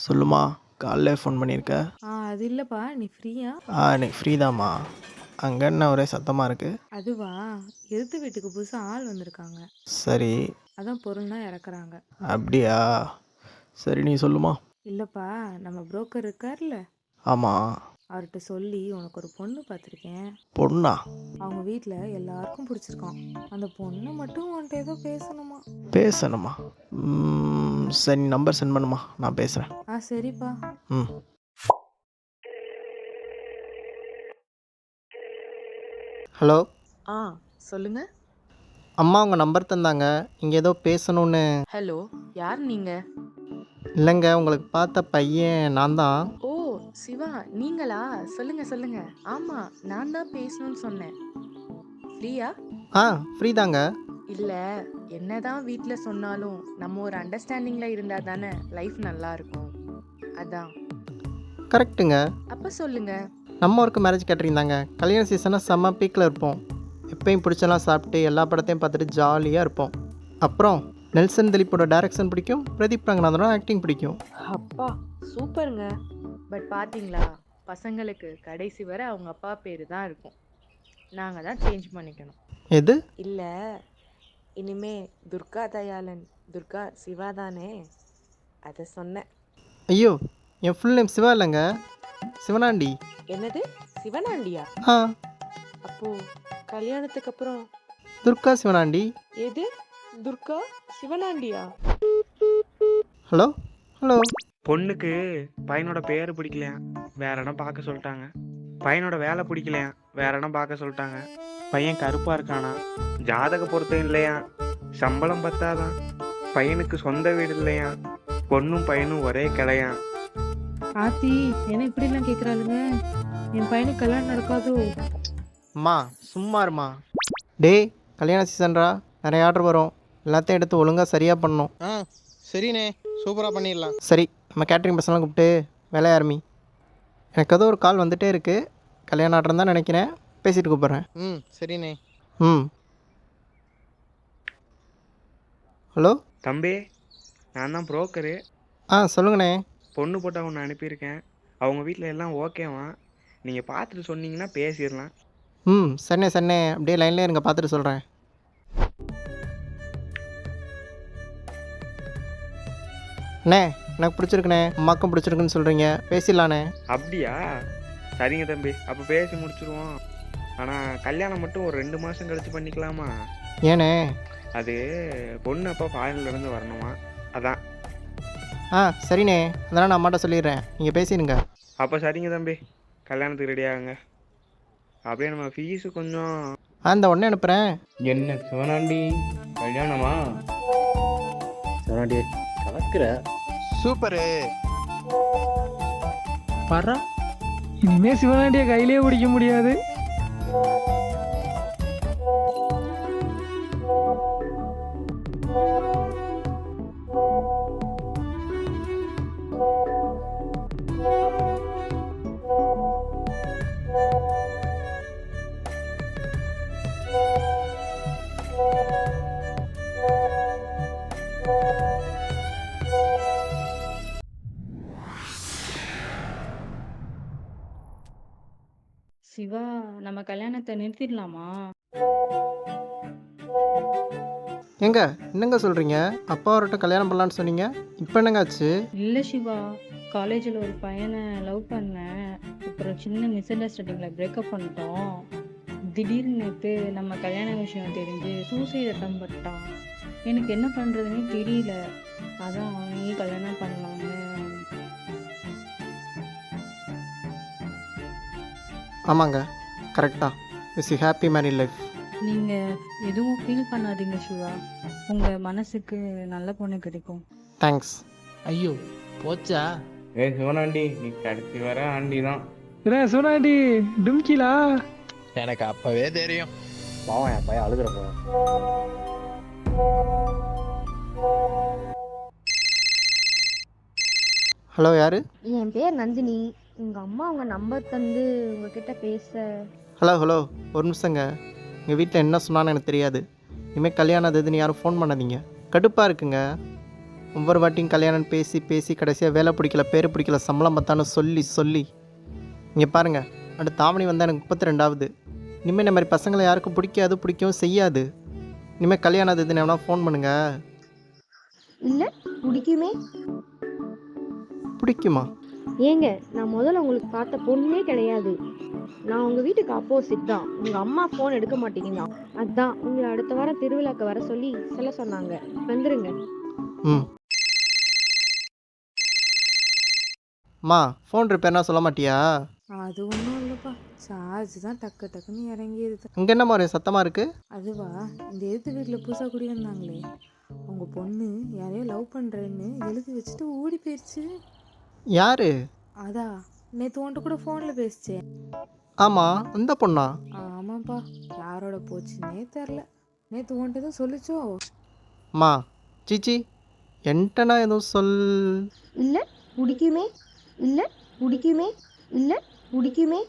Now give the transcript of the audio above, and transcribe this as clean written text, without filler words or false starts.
சொல்லுமா, காலைல ஃபோன் பண்ணியிருக்க? அது இல்லப்பா. நீ ஃப்ரீயா? இன்னைக்கு ஃப்ரீ தாம்மா. அங்கே என்ன ஒரே சத்தமாக இருக்கு? அதுவா? எதிர்த்த வீட்டுக்கு புதுசா ஆள் வந்திருக்காங்க. சரி. அதான் பொருள்லாம் இறக்குறாங்க. அப்படியா? சரி, நீ சொல்லுமா. இல்லப்பா, நம்ம புரோக்கர் இருக்கார்ல, ஆமாம். அவர்கிட்ட சொல்லி உனக்கு ஒரு பொண்ணு பார்த்துருக்கேன். பொண்ணா? அவங்க வீட்டில் எல்லாருக்கும் பிடிச்சிருக்கான். அந்த பொண்ணை மட்டும் உன்கிட்ட ஏதோ பேசணுமா? பேசணுமா? சரி, நீ நம்பர் சென்ட் பண்ணுமா, நான் பேசுகிறேன். சரிப்பா. ம். ஹலோ. சொல்லுங்க. அம்மா உங்கள் நம்பர் தந்தாங்க, இங்கே ஏதோ பேசணுன்னு. ஹலோ, யார் நீங்க? இல்லைங்க, உங்களுக்கு பார்த்த பையன் நான் தான். ஓ, சிவா நீங்களா? சொல்லுங்க சொல்லுங்க. ஆமா, நான் தான் பேசணும்னு சொன்னேன். ஃப்ரீயா? ஃப்ரீ தாங்க. இல்ல, என்னதான் வீட்ல சொன்னாலும் நம்ம ஒரு அண்டர்ஸ்டாண்டிங்ல இருந்தா தானே லைஃப் நல்லா இருக்கும். அதான். கரெக்ட்டுங்க. அப்ப சொல்லுங்க. நம்ம ஒர்க்கு மேரேஜ் கேட்டிருந்தாங்க. கல்யாண சீசனாக செம்ம பீக்கில் இருப்போம். எப்பயும் பிடிச்செல்லாம் சாப்பிட்டு எல்லா படத்தையும் பார்த்துட்டு ஜாலியாக இருப்போம். அப்புறம் நெல்சன் திலீப்போட டைரக்ஷன் பிடிக்கும், பிரதீப் ரங்கநாதனோட ஆக்டிங் பிடிக்கும். அப்பா சூப்பருங்க. பட் பாத்தீங்களா, பசங்களுக்கு கடைசி வரை அவங்க அப்பா பேரு தான் இருக்கும். நாங்க தான் சேஞ்ச் பண்ணிக்கணும். எது? இல்ல, இனிமே துர்கா தயாளன் துர்கா சிவா தானே, அதை சொன்னேன். ஐயோ, என் ஃபுல் நேம் சிவா இல்லைங்க, சிவனாண்டி. என்னது, சிவனாண்டியா? ஆ அப்போ கல்யாணத்துக்கு அப்புறம் துர்கா சிவனாண்டி. எது, துர்கா சிவனாண்டியா? Hello hello. பொண்ணுக்கு பையனோட பேர் பிடிக்கலையா, வேற இடம் பார்க்க சொல்லிட்டாங்க. பையனோட வேலை பிடிக்கலையா, வேற இடம் பார்க்க சொல்லிட்டாங்க. பையன் கருப்பா இருக்கானா, ஜாதக பொருத்தம் இல்லையா, சம்பளம் பத்தாதான், பையனுக்கு சொந்த வீடு இல்லையா, பொண்ணும் பையனும் ஒரே கிளையா. ஆத்தி, என்ன இப்படிலாம் கேட்குறாளுங்க? என் பையனுக்கு கல்யாணம் நடக்காதோ? அம்மா சும்மா இருமா. டேய், கல்யாண சீசன்ரா, நிறைய ஆர்டர் வரும், எல்லாத்தையும் எடுத்து ஒழுங்காக சரியாக பண்ணணும். சரிண்ணே, சூப்பராக பண்ணிடலாம். சரி, நம்ம கேட்ரிங் பசங்களாம் கூப்பிட்டு வேலைய ஆரம்பி. எனக்கு ஏதோ ஒரு கால் வந்துகிட்டே இருக்குது, கல்யாண ஆர்டர் தான் நினைக்கிறேன், பேசிட்டு கூப்பிட்றேன். சரிண்ணே. ஹலோ. தம்பி, நான் தான் புரோக்கரு. சொல்லுங்கண்ணே. பொண்ணு போட்டால் ஒன்று அனுப்பியிருக்கேன். அவங்க வீட்டில் எல்லாம் ஓகேவா, நீங்கள் பார்த்துட்டு சொன்னீங்கன்னா பேசிடலாம். சரிண்ணே சரிண்ணே, அப்படியே லைன்லேயே இருங்க, பார்த்துட்டு சொல்கிறேன். அண்ணே, எனக்கு பிடிச்சிருக்குண்ணே, அம்மாக்கும் பிடிச்சிருக்குன்னு சொல்கிறீங்க, பேசிடலாண்ணே. அப்படியா? சரிங்க தம்பி, அப்போ பேசி முடிச்சிருவோம். ஆனால் கல்யாணம் மட்டும் ஒரு 2 மாதம் கழிச்சு பண்ணிக்கலாமா? ஏண்ணே? அது பொண்ணு அப்போ ஃபாரின்லேருந்து வரணுமா, அதான். சரிண்ணே, அதெல்லாம் நான் அம்மாட்ட சொல்லிடுறேன், நீங்கள் பேசிடுங்க. அப்போ சரிங்க தம்பி, கல்யாணத்துக்கு ரெடி ஆகுங்க. அப்படியே நம்ம ஃபீஸு கொஞ்சம். இந்த உடனே அனுப்புகிறேன். என்ன சிவனாண்டி, கல்யாணமா? சிவனாண்டி கலக்கிற. சூப்பரு. பர்றா, இனிமே சிவனாண்டியை கையிலே பிடிக்க முடியாது. சிவா, நம்ம கல்யாணத்தை நிறுத்திடலாமா? ஏங்க, என்னங்க சொல்கிறீங்க? அப்பா அவர்கிட்ட கல்யாணம் பண்ணலான்னு சொன்னீங்க, இப்போ என்னங்க ஆச்சு? இல்லை சிவா, காலேஜில் ஒரு பையனை லவ் பண்ணேன். அப்புறம் சின்ன மிஸ் அண்டர்ஸ்டாண்டிங்கில் பிரேக்கப் பண்ணிட்டோம். திடீர்னு நேற்று நம்ம கல்யாண விஷயம் தெரிஞ்சு சூசைட் அட்டம் பண்ணிட்டான். எனக்கு என்ன பண்ணுறதுன்னு தெரியல. அதான் அவனையே கல்யாணம் பண்ணலான்னு. ஆமாங்க, கரெக்டாக. Is happy married life. நீங்கள் எதுவும் ஃபீல் பண்ணாதீங்க சிவா, உங்கள் மனசுக்கு நல்ல பொண்ணு கிடைக்கும். தேங்க்ஸ். ஐயோ போச்சா? சிவனாண்டி, நீ கடைசி வர ஆண்டி தான். சிவனாண்டி டும்கிலா? எனக்கு அப்பவே தெரியும். பாவம், என் பையன் அழுகிறப்போ. ஹலோ, யார்? என் பேர் நந்தினி. உங்கள் அம்மா உங்கள் நம்பர் தந்து உங்ககிட்ட பேச. ஹலோ ஹலோ, ஒரு நிமிஷங்க. எங்கள் வீட்டில் என்ன சொன்னான்னு எனக்கு தெரியாது. இனிமேல் கல்யாணம் எதுன்னு யாரும் ஃபோன் பண்ணாதீங்க, கடுப்பாக இருக்குங்க. ஒவ்வொரு வாட்டியும் கல்யாணம் பேசி பேசி கடைசியாக வேலை பிடிக்கல, பேர் பிடிக்கல, சம்பளம் பத்தான்னு சொல்லி சொல்லி இங்கே பாருங்கள், அடுத்த ஆவணி வந்தால் எனக்கு 32ஆவது. இனிமேல் இந்த மாதிரி பசங்களை யாருக்கும் பிடிக்காது, பிடிக்கவும் செய்யாது. இனிமேல் கல்யாணம் அது இதுன்னு எவனா ஃபோன் பண்ணுங்கள். இல்ல பிடிக்குமே. பிடிக்குமா? ஏங்க நான் முதல்ல உங்களுக்கு பார்த்த பொண்ணே கிடையாது. நான் உங்க வீட்டுக்கு அப்போசிட் தான். உங்க அம்மா ஃபோன் எடுக்க மாட்டீங்க. அதான் உங்களை அடுத்த வாரம் திருவிழாக்கு வர சொல்லி சொல்ல சொன்னாங்க. வந்துருங்க. ம். அம்மா, ஃபோன் ரிப்பேர்னா சொல்ல மாட்டியா? அது ஒன்றும் இல்லைப்பா, சார்ஜ் தான் டக்கு டக்குன்னு இறங்கிடுது. அங்கே என்ன மாதிரி சத்தமாக இருக்குது? அதுவா, இந்த எதிர்த்து வீட்டில் புதுசாக குடி வந்தாங்களே, அவங்க பொண்ணு யாரையோ லவ் பண்ணுறேன்னு எழுதி வச்சுட்டு ஓடி போயிடுச்சு. யாரு? அதா நேற்று உன்ட்ட கூட ஃபோனில் பேசிச்சேன். ஆமாம், அந்த பொண்ணா? ஆமாப்பா, யாரோட போச்சுன்னே தெரில. நேற்று உன்ட்ட தான் சொல்லிச்சோ. அம்மா, சீச்சி, என்கிட்டனா எதுவும் சொல். இல்ல பிடிக்குமே. இல்ல பிடிக்குமே. இல்ல பிடிக்குமே.